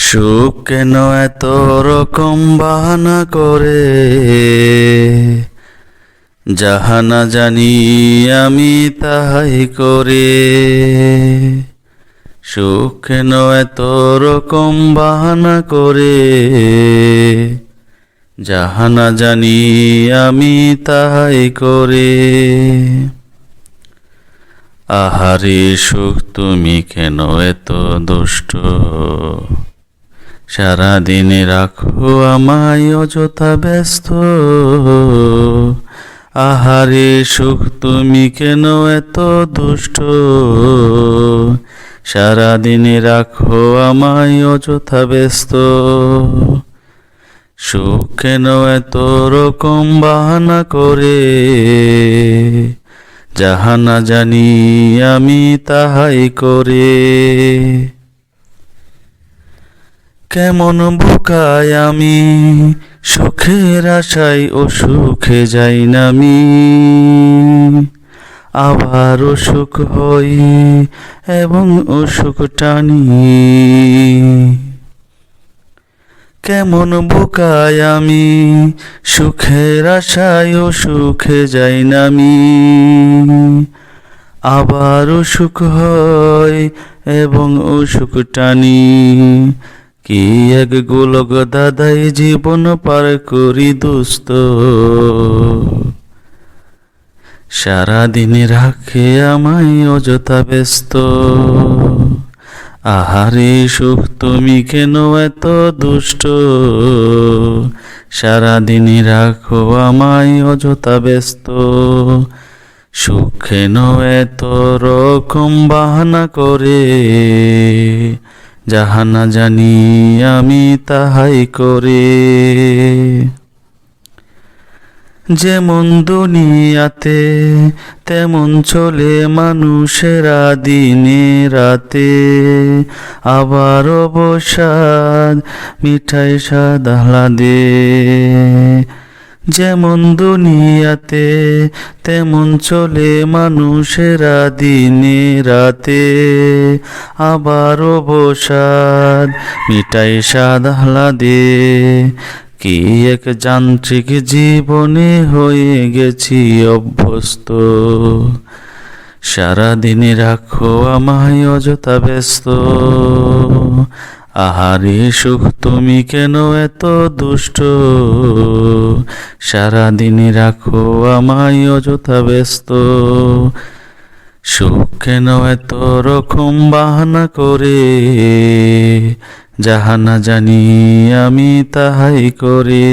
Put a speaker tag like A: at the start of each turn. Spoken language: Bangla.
A: সুখ কেন এত রকম বাহানা করে, যাহা না জানি আমি তাহাই করে। সুখ কেন এত রকম বাহানা করে, যাহা না জানি আমি তাহাই করে। আহারে সুখ তুমি কেন এত দুষ্ট, সারাদিনে রাখো আমায় অযথা ব্যস্ত। আহারে সুখ তুমি কেন এত দুষ্ট, সারাদিনে রাখো আমায় অযথা ব্যস্ত। সুখ কেন এত রকম বাহানা করে, যাহা না জানি আমি তাহাই করে। কেমন বোকায় আমি, সুখের আশায় অসুখে যাই নামি। আবার অসুখ হই এবং অসুখ টানি। কেমন বোকায় আমি, সুখের আশায় অসুখে যাই নামি। আবার অসুখ হয় এবং অসুখ টানি। কি এক গোলক দাদাই জীবন পার করি দোস্ত। সারাদিনে রাখে আমায় অযথা ব্যস্ত। আহারে সুখ তুমি কেন এত দুষ্ট, সারাদিনে রাখো আমায় অযথা ব্যস্ত। সুখ কেন এত রকম বাহানা করে, যাহা না জানি আমি তাহাই করে। যেমন দুনিয়াতে তেমন চলে মানুষেরা দিনে রাতে। আবার অবসাদ মিঠাই স্বাদ আহ্লাদে। যেমন দুনিয়াতে তেমন চলে মানুষেরা দিনে রাতে। আবার অবসাদ মিঠাই স্বাদ আহ্লাদে। কি এক যান্ত্রিক জীবনে হয়ে গেছি অভ্যস্ত। সারাদিনে রাখো আমায় অযথা ব্যস্ত। আহারে সুখ তুমি কেন এত দুষ্ট, সারাদিনে রাখো আমায় অযথা ব্যস্ত। সুখ কেন এত রকম বাহানা করে, যাহা না জানি আমি তাহাই করে।